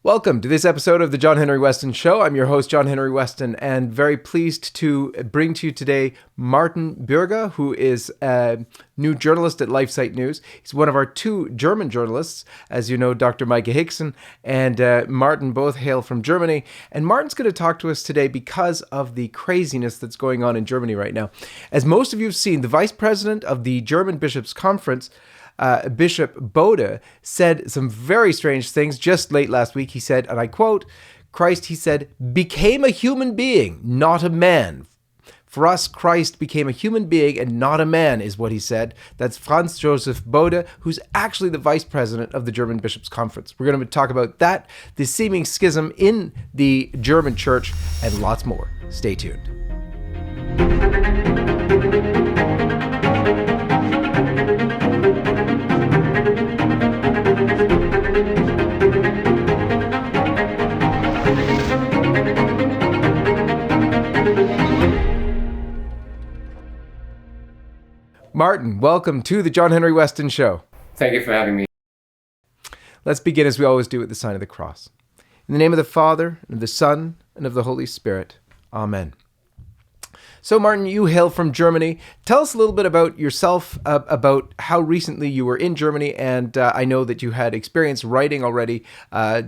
Welcome to this episode of the John Henry Weston Show. I'm your host, John Henry Weston, and very pleased to bring to you today Martin Bürger, who is a new journalist at LifeSite News. He's one of our two German journalists. As you know, Dr. Maike Hixen and Martin both hail from Germany. And Martin's going to talk to us today because of the craziness that's going on in Germany right now. As most of you have seen, the vice president of the German Bishops' Conference, Bishop Bode, said some very strange things just late last week. He said, and I quote, Christ, he said, became a human being, not a man. For us, Christ became a human being and not a man, is what he said. That's Franz Joseph Bode, who's actually the vice president of the German Bishops' Conference. We're going to talk about that, the seeming schism in the German church, and lots more. Stay tuned. Martin, welcome to the John Henry Weston Show. Thank you for having me. Let's begin as we always do with the sign of the cross. In the name of the Father, and of the Son, and of the Holy Spirit. Amen. So, Martin, you hail from Germany. Tell us a little bit about yourself, about how recently you were in Germany, and I know that you had experience writing already,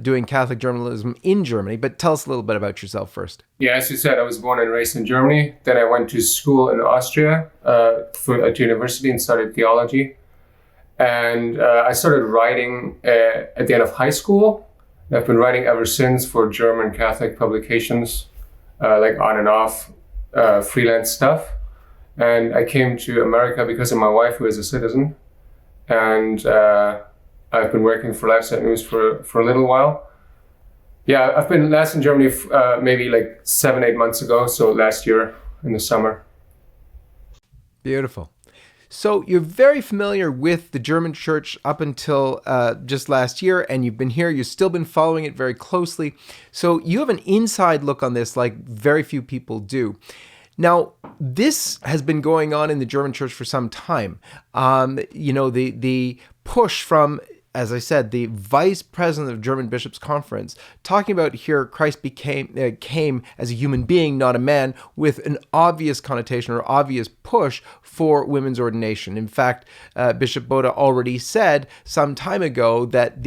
doing Catholic journalism in Germany, but tell us a little bit about yourself first. Yeah, as you said, I was born and raised in Germany. Then I went to school in Austria, at university, and studied theology. And I started writing at the end of high school. I've been writing ever since for German Catholic publications, like on and off. Freelance stuff, and I came to America because of my wife, who is a citizen, and I've been working for LifeSite News for a little while. Yeah, I've been last in Germany maybe like 7-8 months ago, so last year in the summer. Beautiful. So you're very familiar with the German church up until just last year, and you've been here. You've still been following it very closely. So you have an inside look on this like very few people do. Now, this has been going on in the German church for some time. The push from, as I said, the vice president of German Bishops' Conference, talking about here Christ came as a human being, not a man, with an obvious connotation or obvious push for women's ordination. In fact, Bishop Bode already said some time ago that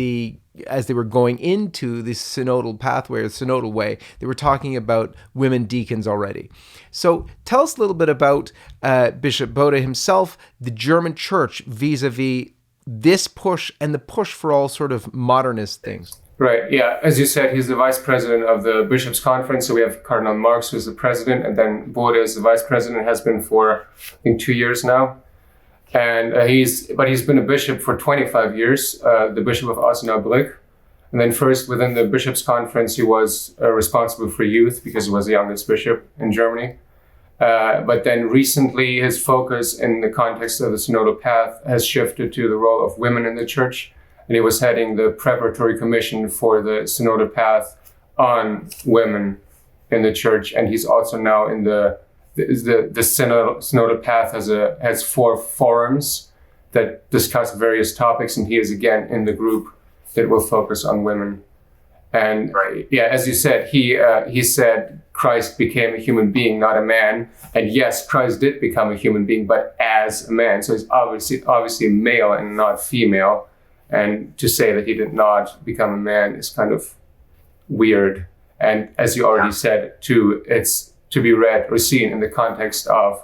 as they were going into the synodal pathway or synodal way, they were talking about women deacons already. So tell us a little bit about Bishop Bode himself, the German church vis-a-vis this push and the push for all sort of modernist things. Right, yeah. As you said, he's the vice president of the Bishops' Conference. So we have Cardinal Marx, who's the president, and then Bode is the vice president, has been for, I think, 2 years now. And he's been a bishop for 25 years, the Bishop of Osnabrück. And then first within the Bishops' Conference, he was responsible for youth because he was the youngest bishop in Germany. But then recently his focus in the context of the Sonoda Path has shifted to the role of women in the church. And he was heading the preparatory commission for the Sonoda Path on women in the church. And he's also now in the Sonoda Path has 4 forums that discuss various topics. And he is again in the group that will focus on women. And yeah, as you said, he said Christ became a human being, not a man. And yes, Christ did become a human being, but as a man. So he's obviously male and not female. And to say that he did not become a man is kind of weird. And as you already said, too, it's to be read or seen in the context of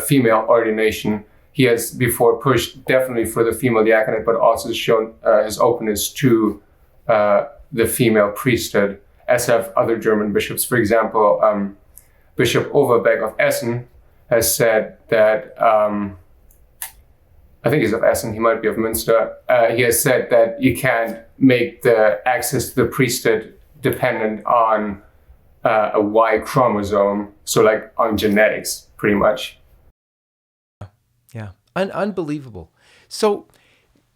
female ordination. He has before pushed definitely for the female diaconate, but also shown his openness to the female priesthood, as have other German bishops. For example, Bishop Overbeck of Essen has said that, I think he's of Essen, he might be of Münster. He has said that you can't make the access to the priesthood dependent on a Y chromosome, so like on genetics, pretty much. Yeah, unbelievable. So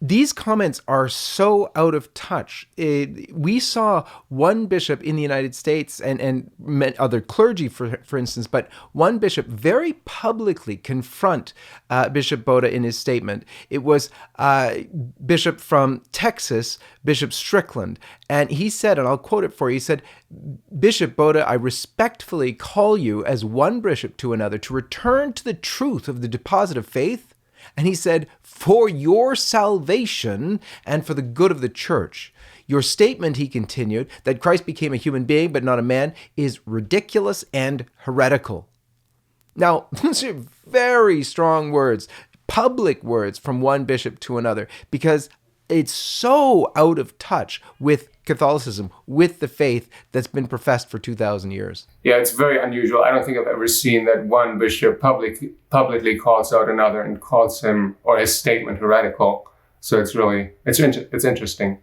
these comments are so out of touch. We saw one bishop in the United States and other clergy, for instance, but one bishop very publicly confront Bishop Boda in his statement. It was Bishop from Texas, Bishop Strickland, and he said, and I'll quote it for you, he said, "Bishop Boda, I respectfully call you as one bishop to another to return to the truth of the deposit of faith." And he said, "For your salvation and for the good of the church. Your statement," he continued, "that Christ became a human being but not a man is ridiculous and heretical." Now, those are very strong words, public words from one bishop to another, because it's so out of touch with Catholicism, with the faith that's been professed for 2,000 years. Yeah, it's very unusual. I don't think I've ever seen that one bishop publicly calls out another and calls him or his statement heretical. So it's interesting.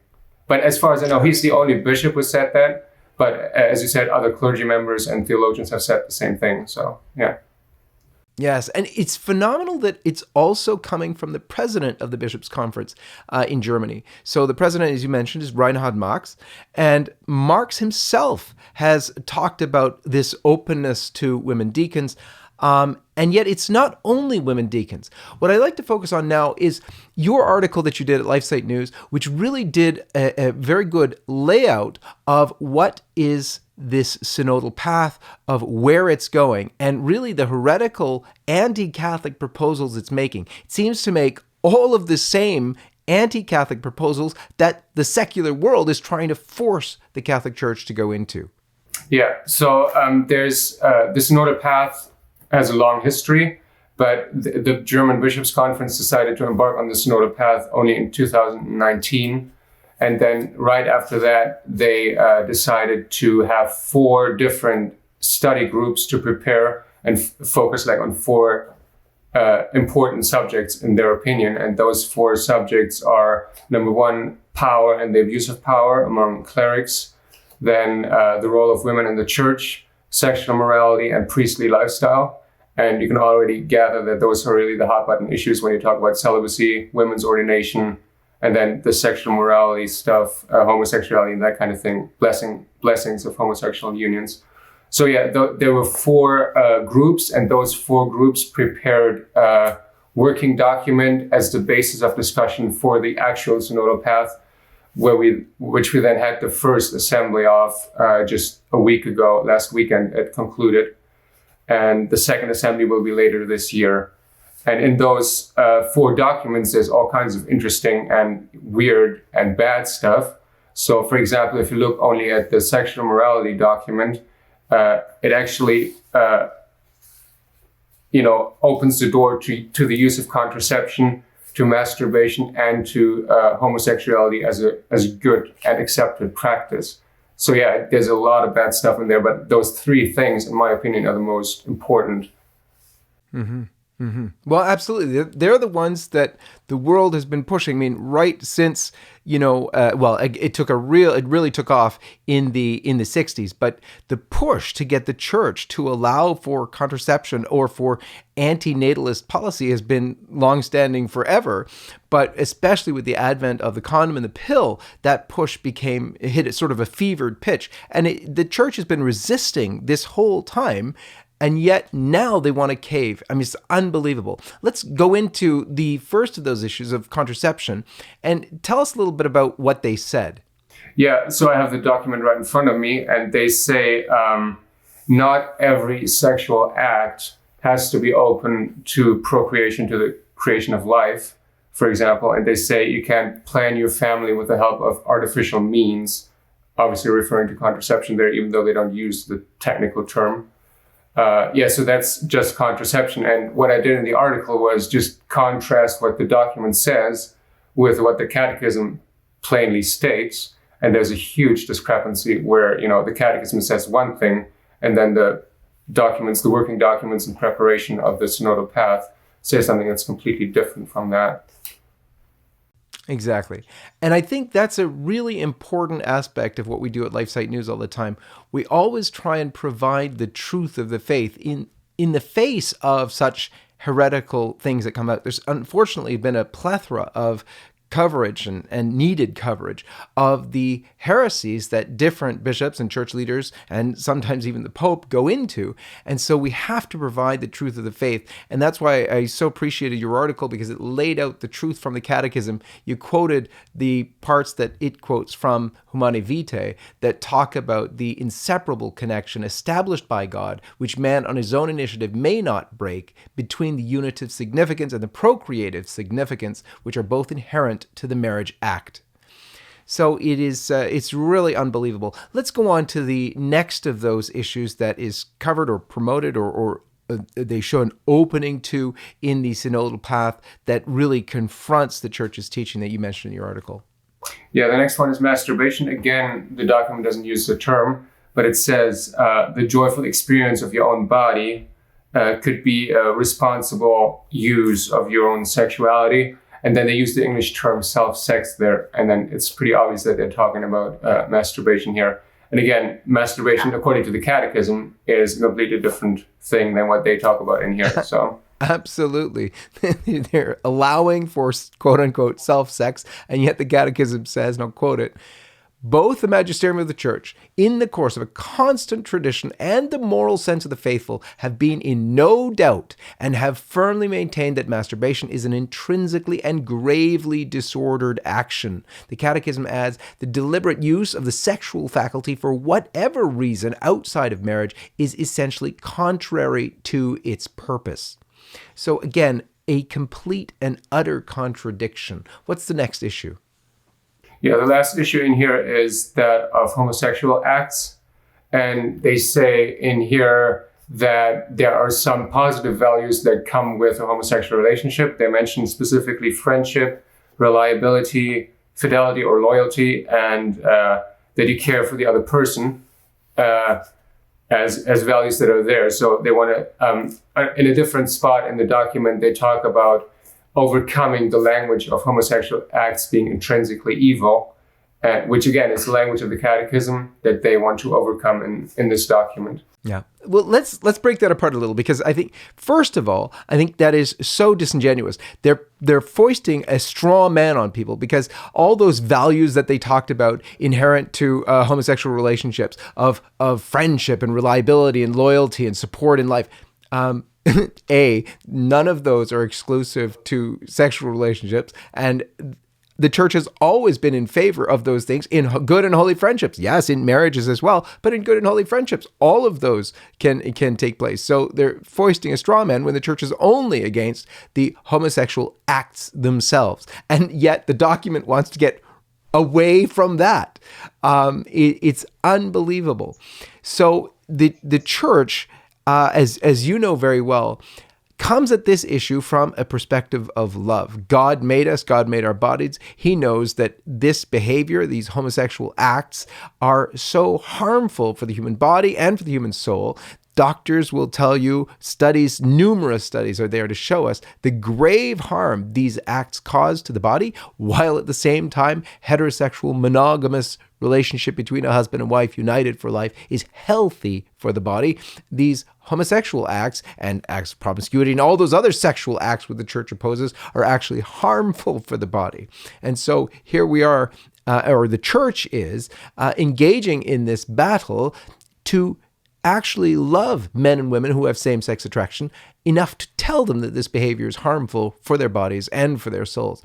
But as far as I know, he's the only bishop who said that. But as you said, other clergy members and theologians have said the same thing. So, yeah. Yes, and it's phenomenal that it's also coming from the president of the Bishops' Conference in Germany. So the president, as you mentioned, is Reinhard Marx, and Marx himself has talked about this openness to women deacons, and yet it's not only women deacons. What I'd like to focus on now is your article that you did at LifeSite News, which really did a very good layout of what is this synodal path, of where it's going, and really the heretical anti-Catholic proposals it's making. It seems to make all of the same anti-Catholic proposals that the secular world is trying to force the Catholic Church to go into. Yeah, so there's the Sonoda Path has a long history, but the German Bishops' Conference decided to embark on the Sonoda Path only in 2019. And then right after that, they decided to have 4 different study groups to prepare and focus on 4 important subjects in their opinion. And those 4 subjects are, number 1, power and the abuse of power among clerics, then the role of women in the church, sexual morality, and priestly lifestyle. And you can already gather that those are really the hot button issues when you talk about celibacy, women's ordination, and then the sexual morality stuff, homosexuality, and that kind of thing, blessings of homosexual unions. So yeah, there were 4 groups, and those 4 groups prepared a working document as the basis of discussion for the actual synodal path, which we then had the first assembly of just a week ago, last weekend it concluded. And the second assembly will be later this year. And in those 4 documents, there's all kinds of interesting and weird and bad stuff. So, for example, if you look only at the sexual morality document, it actually, opens the door to the use of contraception, to masturbation, and to homosexuality as a good and accepted practice. So yeah, there's a lot of bad stuff in there, but those 3 things, in my opinion, are the most important. Mm-hmm. Mm-hmm. Well, absolutely. They're the ones that the world has been pushing. I mean, right since, it really took off in the 60s, but the push to get the church to allow for contraception or for anti-natalist policy has been longstanding forever. But especially with the advent of the condom and the pill, that push hit sort of a fevered pitch. And the church has been resisting this whole time. And yet now they want to cave. I mean, it's unbelievable. Let's go into the first of those issues of contraception and tell us a little bit about what they said. Yeah, so I have the document right in front of me, and they say not every sexual act has to be open to procreation, to the creation of life, for example. And they say you can't plan your family with the help of artificial means, obviously referring to contraception there, even though they don't use the technical term. So that's just contraception. And what I did in the article was just contrast what the document says with what the Catechism plainly states. And there's a huge discrepancy where, the Catechism says one thing, and then the working documents in preparation of the Synodal Path say something that's completely different from that. Exactly. And I think that's a really important aspect of what we do at LifeSite News all the time. We always try and provide the truth of the faith in the face of such heretical things that come out. There's unfortunately been a plethora of coverage and needed coverage of the heresies that different bishops and church leaders and sometimes even the Pope go into. And so we have to provide the truth of the faith. And that's why I so appreciated your article, because it laid out the truth from the Catechism. You quoted the parts that it quotes from Humanae Vitae that talk about the inseparable connection established by God, which man on his own initiative may not break, between the unitive significance and the procreative significance, which are both inherent to the marriage act. So it's really unbelievable. Let's go on to the next of those issues that is covered or promoted or they show an opening to in the Synodal Path that really confronts the Church's teaching that you mentioned in your article. Yeah, the next one is masturbation. Again, the document doesn't use the term, but it says the joyful experience of your own body could be a responsible use of your own sexuality. And then they use the English term self-sex there. And then it's pretty obvious that they're talking about masturbation here. And again, masturbation, according to the Catechism, is a completely different thing than what they talk about in here. So absolutely. They're allowing for quote-unquote self-sex, and yet the Catechism says, and I'll quote it, both the magisterium of the Church, in the course of a constant tradition and the moral sense of the faithful, have been in no doubt and have firmly maintained that masturbation is an intrinsically and gravely disordered action. The Catechism adds, the deliberate use of the sexual faculty for whatever reason outside of marriage is essentially contrary to its purpose. So again, a complete and utter contradiction. What's the next issue? Yeah, the last issue in here is that of homosexual acts. And they say in here that there are some positive values that come with a homosexual relationship. They mention specifically friendship, reliability, fidelity or loyalty, and that you care for the other person as values that are there. So they want to, in a different spot in the document, they talk about overcoming the language of homosexual acts being intrinsically evil, which again is the language of the Catechism that they want to overcome in this document. Yeah. Well, let's break that apart a little, because I think, first of all, I think that is so disingenuous. They're foisting a straw man on people, because all those values that they talked about inherent to homosexual relationships of friendship and reliability and loyalty and support in life, none of those are exclusive to sexual relationships, and the Church has always been in favor of those things in good and holy friendships. Yes, in marriages as well, but in good and holy friendships, all of those can take place. So they're foisting a straw man when the Church is only against the homosexual acts themselves, and yet the document wants to get away from that. It's unbelievable. So the Church, as you know very well, comes at this issue from a perspective of love. God made us, God made our bodies. He knows that this behavior, these homosexual acts, are so harmful for the human body and for the human soul. Doctors will tell you, numerous studies are there to show us the grave harm these acts cause to the body, while at the same time, heterosexual monogamous relationship between a husband and wife united for life is healthy for the body. These homosexual acts and acts of promiscuity and all those other sexual acts which the Church opposes are actually harmful for the body. And so here we are, or the Church is, engaging in this battle to actually love men and women who have same-sex attraction enough to tell them that this behavior is harmful for their bodies and for their souls.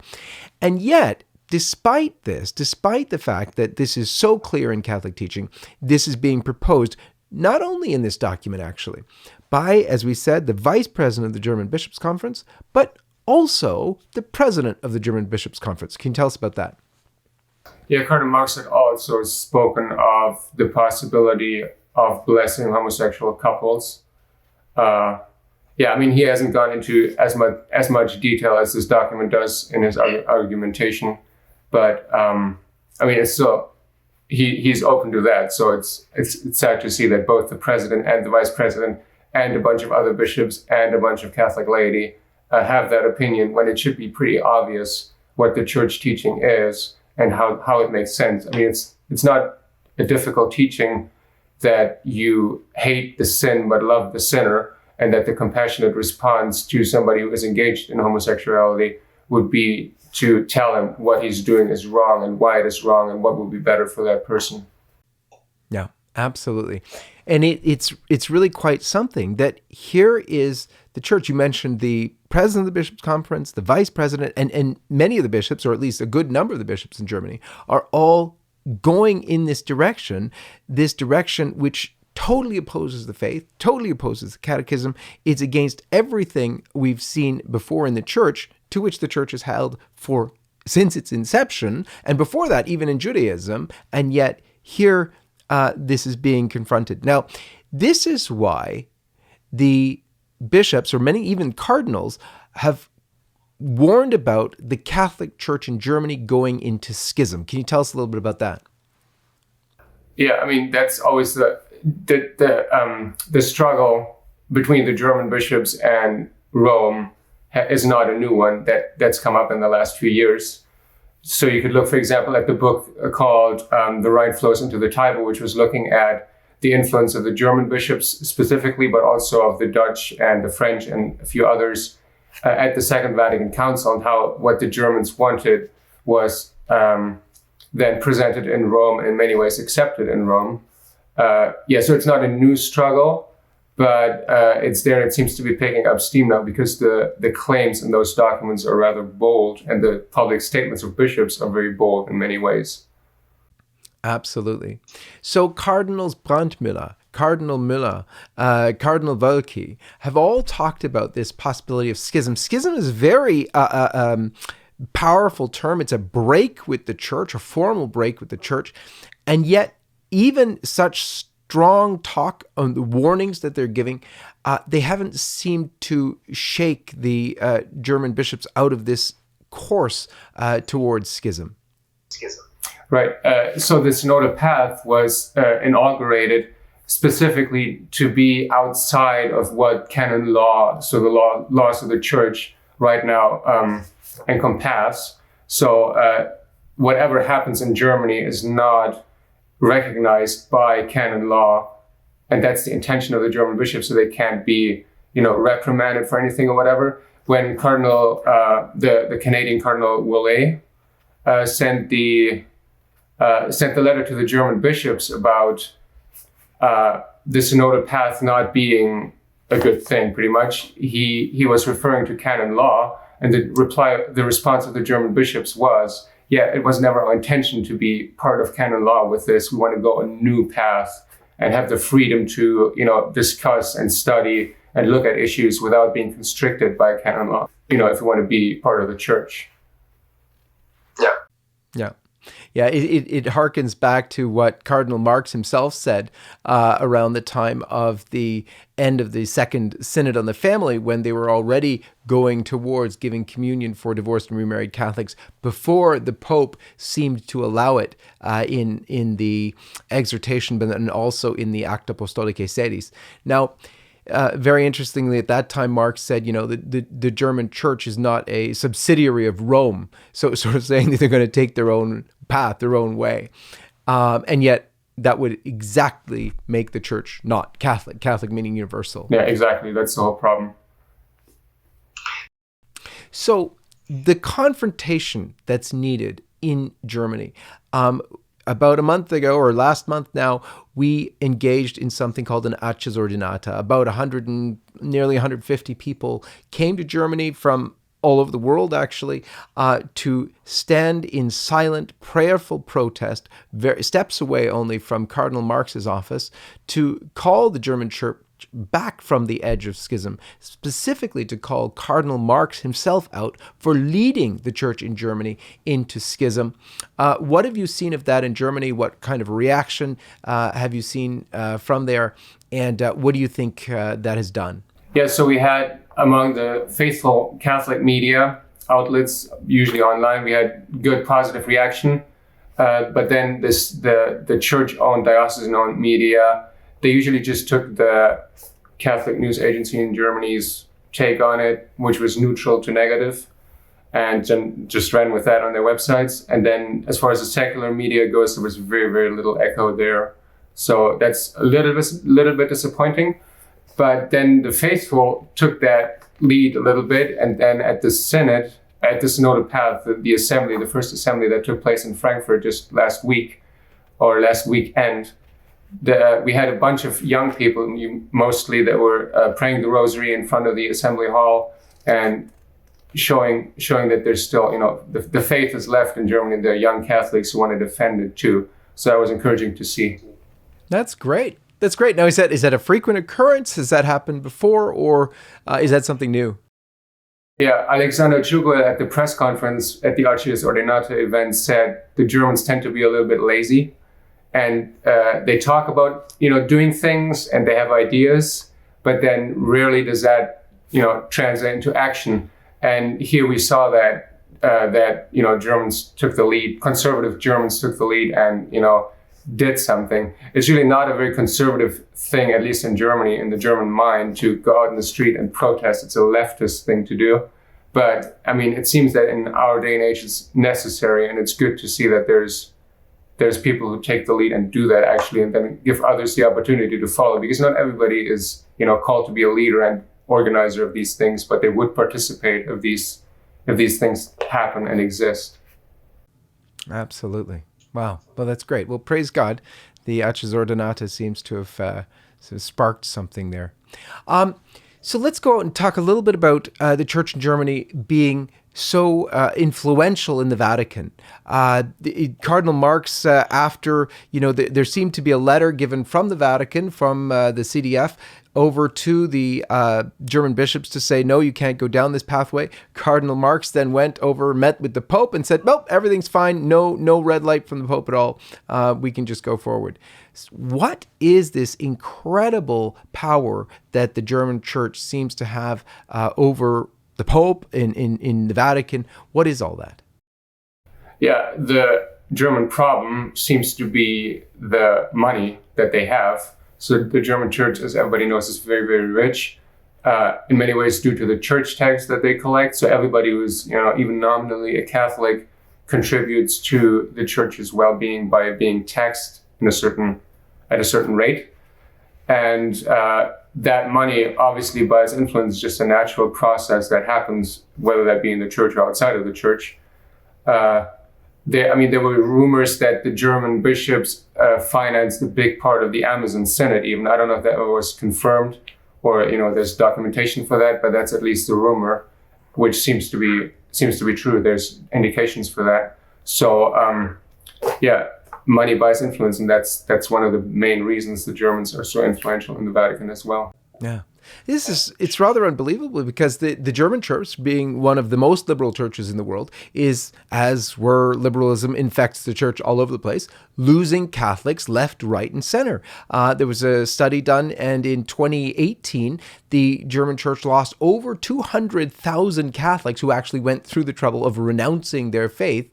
And yet, despite the fact that this is so clear in Catholic teaching, this is being proposed not only in this document, actually, by, as we said, the Vice President of the German Bishops' Conference, but also the President of the German Bishops' Conference. Can you tell us about that? Yeah, Cardinal Marx had also spoken of the possibility of blessing homosexual couples. He hasn't gone into as much detail as this document does in his argumentation, but it's still he's open to that. So it's sad to see that both the president and the vice president and a bunch of other bishops and a bunch of Catholic laity have that opinion, when it should be pretty obvious what the Church teaching is and how it makes sense. I mean, it's not a difficult teaching that you hate the sin but love the sinner, and that the compassionate response to somebody who is engaged in homosexuality would be to tell him what he's doing is wrong and why it is wrong and what will be better for that person. Yeah, absolutely. And it's really quite something that here is the church. You mentioned the president of the bishops' conference, the vice president, and many of the bishops, or at least a good number of the bishops in Germany, are all going in this direction which totally opposes the faith, totally opposes the catechism. It's against everything we've seen before in the church, to which the church has held since its inception, and before that, even in Judaism. And yet here, this is being confronted. Now, this is why the bishops, or many even cardinals, have warned about the Catholic Church in Germany going into schism. Can you tell us a little bit about that? Yeah, I mean, that's always the struggle between the German bishops and Rome is not a new one that's come up in the last few years. So you could look, for example, at the book called The Rhine Flows into the Tiber, which was looking at the influence of the German bishops specifically, but also of the Dutch and the French and a few others at the Second Vatican Council, and how what the Germans wanted was then presented in Rome, and in many ways accepted in Rome. So it's not a new struggle, but it's there, and it seems to be picking up steam now because the claims in those documents are rather bold, and the public statements of bishops are very bold in many ways. Absolutely. So Cardinals Brandmüller, Cardinal Müller, Cardinal Wölki have all talked about this possibility of schism. Schism is a very powerful term. It's a break with the church, a formal break with the church. And yet, even such strong talk on the warnings that they're giving, they haven't seemed to shake the German bishops out of this course towards schism. Right. So the Sonoda Path was inaugurated specifically to be outside of what canon law, so the laws of the church right now encompass. So whatever happens in Germany is not recognized by canon law, and that's the intention of the German bishops, so they can't be, reprimanded for anything or whatever. When the Canadian Cardinal Ouellet sent the letter to the German bishops about the Sonoda Path not being a good thing, pretty much, he was referring to canon law, and the response of the German bishops was, it was never our intention to be part of canon law with this. We want to go a new path and have the freedom to, discuss and study and look at issues without being constricted by canon law, if we want to be part of the church. Yeah, it harkens back to what Cardinal Marx himself said around the time of the end of the Second Synod on the Family, when they were already going towards giving communion for divorced and remarried Catholics before the Pope seemed to allow it in the exhortation, but then also in the Acta Apostolicae Sedis. Now, very interestingly, at that time, Marx said, the German church is not a subsidiary of Rome. So sort of saying that they're going to take their own path, their own way. And yet that would exactly make the church not Catholic, Catholic meaning universal. Yeah, exactly. That's the whole problem. So the confrontation that's needed in Germany, about a month ago, or last month now, we engaged in something called an Aces Ordinata. About nearly 150 people came to Germany from all over the world, actually, to stand in silent, prayerful protest, steps away only from Cardinal Marx's office, to call the German church back from the edge of schism, specifically to call Cardinal Marx himself out for leading the church in Germany into schism. What have you seen of that in Germany? What kind of reaction have you seen from there? And what do you think that has done? Yeah, so we had, among the faithful Catholic media outlets, usually online, we had good positive reaction. But then the church-owned, diocesan-owned media, they usually just took the Catholic news agency in Germany's take on it, which was neutral to negative, and then just ran with that on their websites. And then as far as the secular media goes, there was very, very little echo there. So that's a little bit disappointing. But then the faithful took that lead a little bit, and then at the Synod, at the Sonoda Path, the assembly, the first assembly that took place in Frankfurt just last week or last weekend, we had a bunch of young people, mostly, that were praying the rosary in front of the assembly hall and showing that there's still, the faith is left in Germany. There are young Catholics who want to defend it too. So that was encouraging to see. That's great. That's great. Now, is that a frequent occurrence? Has that happened before, or is that something new? Yeah, Alexander Chugel at the press conference at the Archdiocese Ordinata event said the Germans tend to be a little bit lazy, and they talk about doing things and they have ideas, but then rarely does that translate into action. And here we saw that Germans took the lead, conservative Germans took the lead, and did something. It's really not a very conservative thing, at least in Germany, in the German mind, to go out in the street and protest. It's a leftist thing to do. But I mean, it seems that in our day and age, it's necessary, and it's good to see that there's people who take the lead and do that actually, and then give others the opportunity to follow, because not everybody is called to be a leader and organizer of these things, but they would participate if these things happen and exist. Absolutely. Wow. Well, that's great. Well, praise God. The Archdiocese Ordinata seems to have sort of sparked something there. So let's go and talk a little bit about the Church in Germany being so influential in the Vatican. Cardinal Marx, after, there seemed to be a letter given from the Vatican, from the CDF, over to the German bishops to say, no, you can't go down this pathway. Cardinal Marx then went over, met with the Pope, and said, nope, everything's fine. No red light from the Pope at all. We can just go forward. What is this incredible power that the German Church seems to have over the Pope in the Vatican? What is all that? Yeah, the German problem seems to be the money that they have. So the German Church, as everybody knows, is very, very rich, in many ways due to the church tax that they collect. So everybody who's, even nominally a Catholic contributes to the Church's well-being by being taxed at a certain rate. And that money obviously buys influence, just a natural process that happens, whether that be in the Church or outside of the Church. There were rumors that the German bishops financed a big part of the Amazon Synod. Even I don't know if that was confirmed or there's documentation for that, but that's at least a rumor, which seems to be true. There's indications for that. So money buys influence, and that's one of the main reasons the Germans are so influential in the Vatican as well. Yeah. It's rather unbelievable, because the German church, being one of the most liberal churches in the world, is, as where liberalism infects the church all over the place, losing Catholics left, right, and center. There was a study done, and in 2018, the German church lost over 200,000 Catholics who actually went through the trouble of renouncing their faith,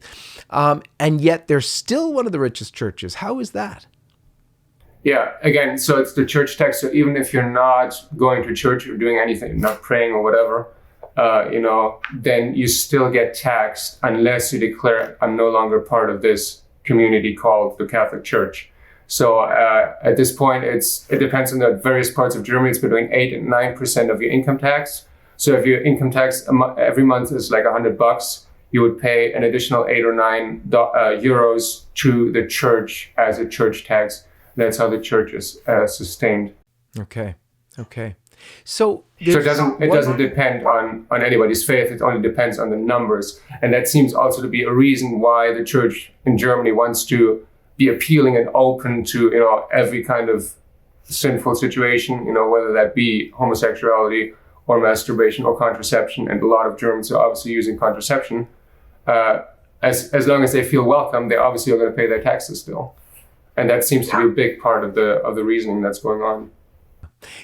and yet they're still one of the richest churches. How is that? Yeah, again, so it's the church tax. So even if you're not going to church or doing anything, not praying or whatever, then you still get taxed unless you declare, I'm no longer part of this community called the Catholic Church. So at this point, it depends on the various parts of Germany. It's between 8 and 9% of your income tax. So if your income tax every month is like $100, you would pay an additional 8 or 9 euros to the church as a church tax. That's how the church is sustained. Okay. So it doesn't depend on anybody's faith. It only depends on the numbers. And that seems also to be a reason why the church in Germany wants to be appealing and open to, every kind of sinful situation, whether that be homosexuality or masturbation or contraception. And a lot of Germans are obviously using contraception. As long as they feel welcome, they obviously are going to pay their taxes still. And that seems to be a big part of the reasoning that's going on.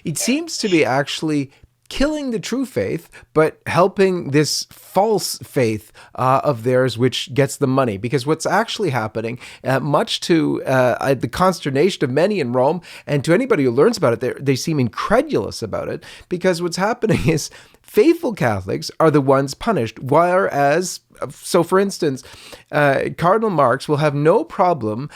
It seems to be actually killing the true faith, but helping this false faith of theirs, which gets the money. Because what's actually happening, much to the consternation of many in Rome, and to anybody who learns about it, they seem incredulous about it, because what's happening is faithful Catholics are the ones punished, whereas, so for instance, Cardinal Marx will have no problem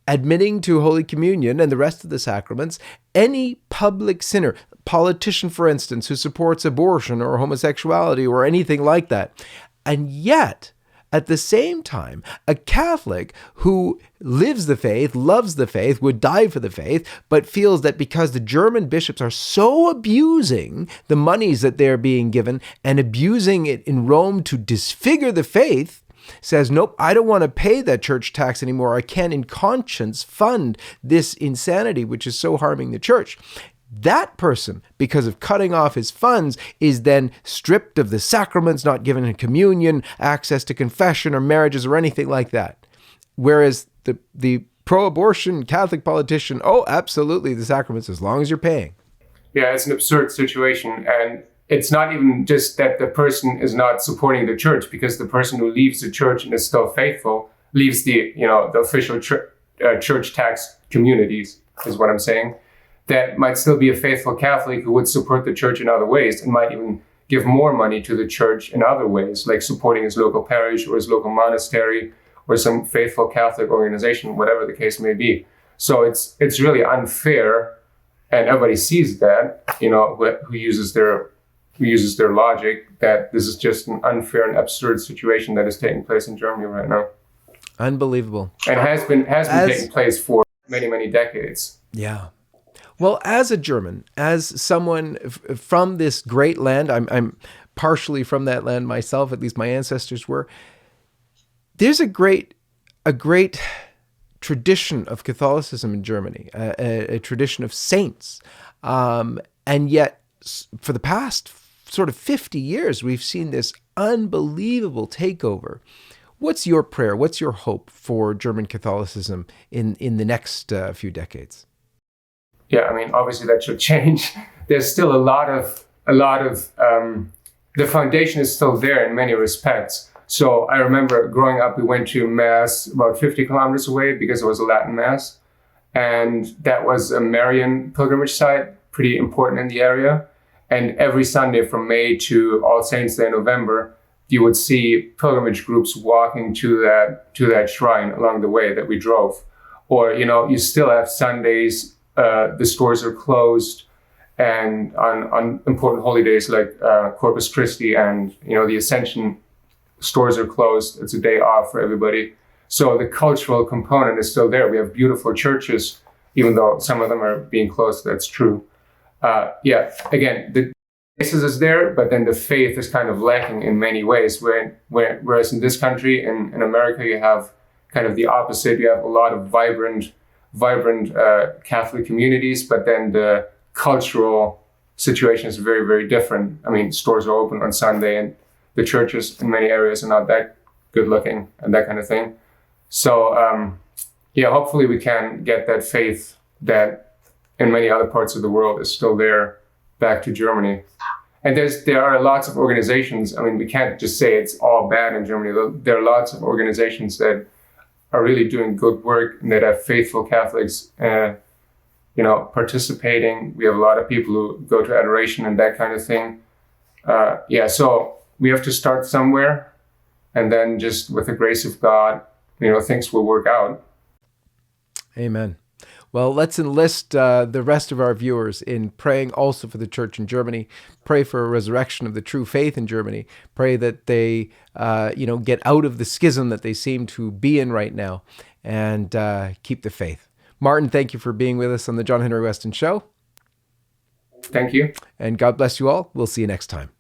admitting to Holy Communion and the rest of the sacraments any public sinner, politician, for instance, who supports abortion or homosexuality or anything like that. And yet, at the same time, a Catholic who lives the faith, loves the faith, would die for the faith, but feels that because the German bishops are so abusing the monies that they're being given and abusing it in Rome to disfigure the faith, says, nope, I don't want to pay that church tax anymore. I can't in conscience fund this insanity, which is so harming the church. That person, because of cutting off his funds, is then stripped of the sacraments, not given a communion, access to confession or marriages or anything like that. Whereas the pro-abortion Catholic politician, oh, absolutely, the sacraments as long as you're paying. Yeah, it's an absurd situation. And it's not even just that the person is not supporting the church, because the person who leaves the church and is still faithful leaves the official church tax communities, is what I'm saying. That might still be a faithful Catholic who would support the church in other ways and might even give more money to the church in other ways, like supporting his local parish or his local monastery or some faithful Catholic organization, whatever the case may be. So it's really unfair, and everybody sees that, who uses their logic, that this is just an unfair and absurd situation that is taking place in Germany right now. Unbelievable. And has been taking place for many, many decades. Yeah. Well, as a German, as someone from this great land, I'm partially from that land myself, at least my ancestors were, there's a great tradition of Catholicism in Germany, a tradition of saints. And yet, for the past sort of 50 years, we've seen this unbelievable takeover. What's your prayer? What's your hope for German Catholicism in the next few decades? Yeah, I mean, obviously that should change. There's still a lot of the foundation is still there in many respects. So I remember growing up, we went to Mass about 50 kilometers away because it was a Latin Mass. And that was a Marian pilgrimage site, pretty important in the area. And every Sunday from May to All Saints Day in November, you would see pilgrimage groups walking to that shrine along the way that we drove. Or, you still have Sundays, the stores are closed, and on important holy days like Corpus Christi and the Ascension, stores are closed. It's a day off for everybody. So the cultural component is still there. We have beautiful churches, even though some of them are being closed. That's true. Again, the basis is there, but then the faith is kind of lacking in many ways. Whereas in this country, in America, you have kind of the opposite. You have a lot of vibrant Catholic communities, but then the cultural situation is very, very different. I mean, stores are open on Sunday, and the churches in many areas are not that good looking and that kind of thing. So, hopefully we can get that faith that in many other parts of the world is still there back to Germany. And there are lots of organizations. I mean, we can't just say it's all bad in Germany. There are lots of organizations that are really doing good work and that have faithful Catholics, participating. We have a lot of people who go to adoration and that kind of thing. So we have to start somewhere, and then just with the grace of God, things will work out. Amen. Well, let's enlist the rest of our viewers in praying also for the church in Germany. Pray for a resurrection of the true faith in Germany. Pray that they, get out of the schism that they seem to be in right now, and keep the faith. Martin, thank you for being with us on the John Henry Weston Show. Thank you. And God bless you all. We'll see you next time.